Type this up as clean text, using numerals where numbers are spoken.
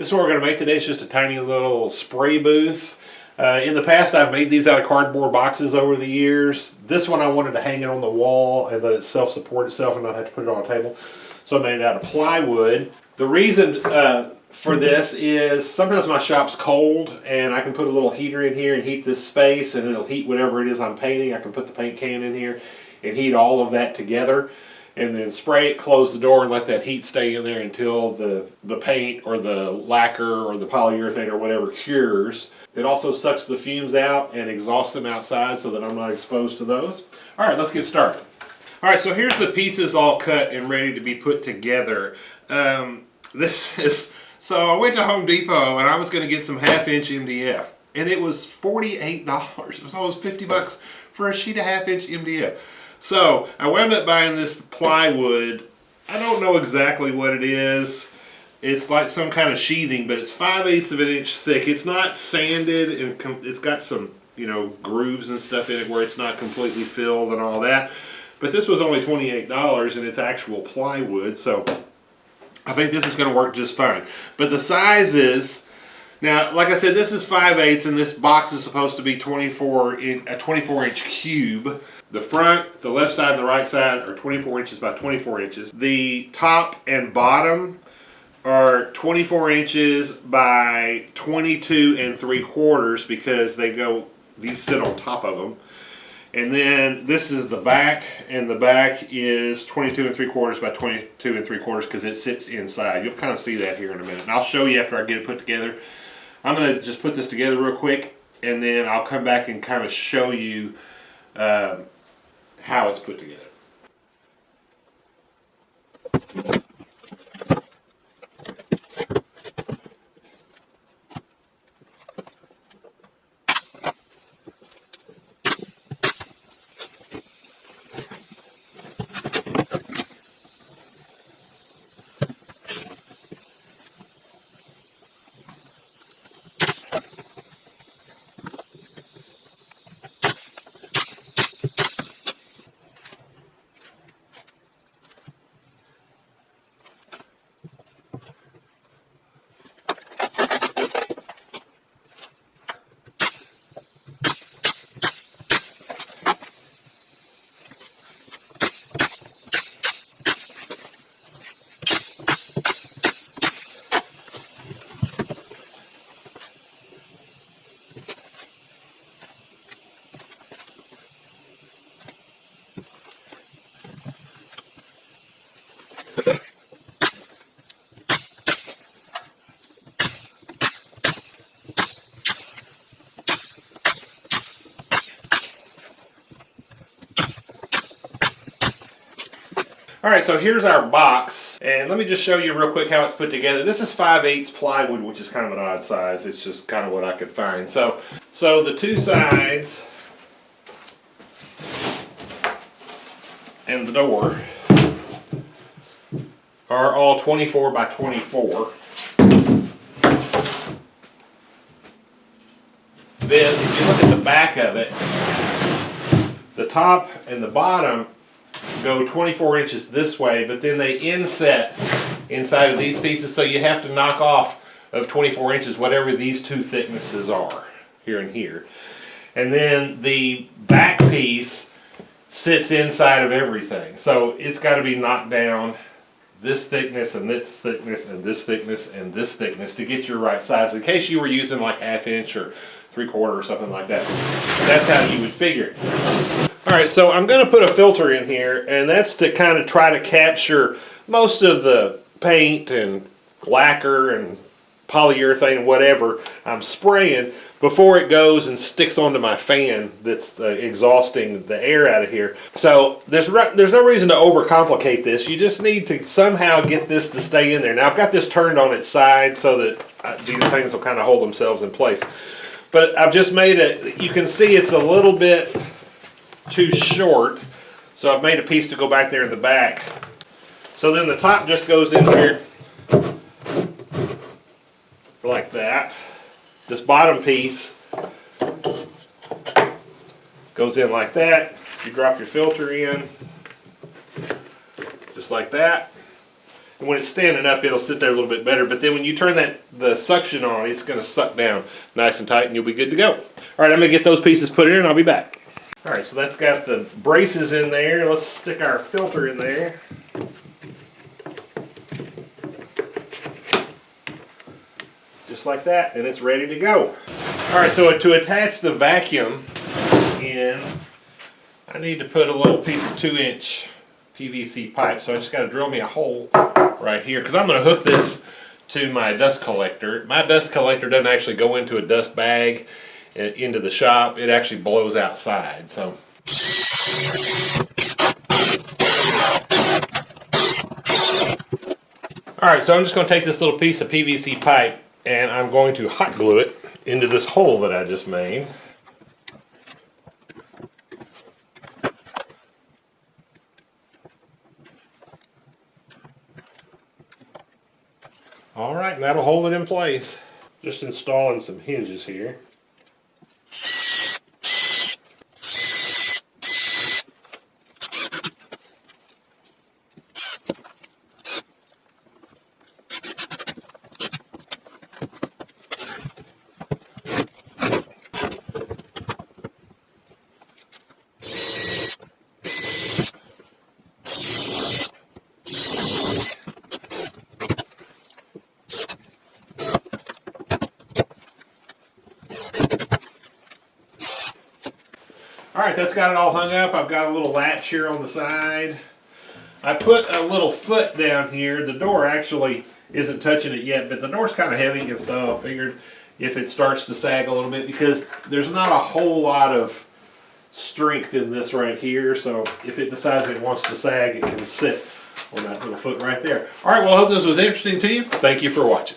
This is what we're going to make today. It's just a tiny little spray booth. In the past, I've made these out of cardboard boxes over the years. This one I wanted to hang it on the wall and let it self-support itself and not have to put it on a table. So I made it out of plywood. The reason for this is sometimes my shop's cold and I can put a little heater in here and heat this space, and it'll heat whatever it is I'm painting. I can put the paint can in here and heat all of that together, and then spray it, close the door, and let that heat stay in there until the paint or the lacquer or the polyurethane or whatever cures. It also sucks the fumes out and exhausts them outside so that I'm not exposed to those. All right, let's get started. All right, so here's the pieces all cut and ready to be put together. So I went to Home Depot and I was going to get some 1/2-inch MDF, and it was $48. It was almost $50 for a sheet of 1/2-inch MDF. So I wound up buying this plywood. I don't know exactly what it is. It's like some kind of sheathing, but it's 5/8 of an inch thick. It's not sanded, and it's got some, grooves and stuff in it where it's not completely filled and all that. But this was only $28, and it's actual plywood, so I think this is going to work just fine. But the sizes, now, like I said, this is 5/8, and this box is supposed to be a 24-inch cube. The front, the left side, and the right side are 24 inches by 24 inches. The top and bottom are 24 inches by 22 3/4 because these sit on top of them. And then this is the back, and the back is 22 3/4 by 22 3/4 because it sits inside. You'll kind of see that here in a minute. And I'll show you after I get it put together. I'm going to just put this together real quick, and then I'll come back and kind of show you how it's put together. Alright, so here's our box, and let me just show you real quick how it's put together. This is 5/8 plywood, which is kind of an odd size. It's just kind of what I could find. So the two sides and the door are all 24 by 24. Then if you look at the back of it, the top and the bottom go 24 inches this way, but then they inset inside of these pieces, so you have to knock off of 24 inches whatever these two thicknesses are, here and here. And then the back piece sits inside of everything, so it's got to be knocked down this thickness and this thickness and this thickness and this thickness to get your right size, in case you were using like 1/2 inch or 3/4 or something like that. That's how you would figure it. Alright, so I'm going to put a filter in here, and that's to kind of try to capture most of the paint and lacquer and polyurethane and whatever I'm spraying before it goes and sticks onto my fan that's exhausting the air out of here. So there's no reason to overcomplicate this. You just need to somehow get this to stay in there. Now I've got this turned on its side so that these things will kind of hold themselves in place. But I've just made it, you can see it's a little bit too short, so I've made a piece to go back there in the back. So then the top just goes in here like that. This bottom piece goes in like that. You drop your filter in just like that, And when it's standing up, it'll sit there a little bit better. But then when you turn the suction on, it's going to suck down nice and tight, and you'll be good to go. All right, I'm going to get those pieces put in, and I'll be back. All right, so that's got the braces in there. Let's stick our filter in there. Just like that, and it's ready to go. All right, so to attach the vacuum in, I need to put a little piece of 2-inch PVC pipe. So I just got to drill me a hole right here, because I'm going to hook this to my dust collector. My dust collector doesn't actually go into a dust bag into the shop. It actually blows outside. So alright, so I'm just going to take this little piece of PVC pipe and I'm going to hot glue it into this hole that I just made. Alright, and that'll hold it in place. Just installing some hinges here. Alright, that's got it all hung up. I've got a little latch here on the side. I put a little foot down here. The door actually isn't touching it yet, but the door's kind of heavy, and so I figured if it starts to sag a little bit, because there's not a whole lot of strength in this right here, so if it decides it wants to sag, it can sit on that little foot right there. Alright, well, I hope this was interesting to you. Thank you for watching.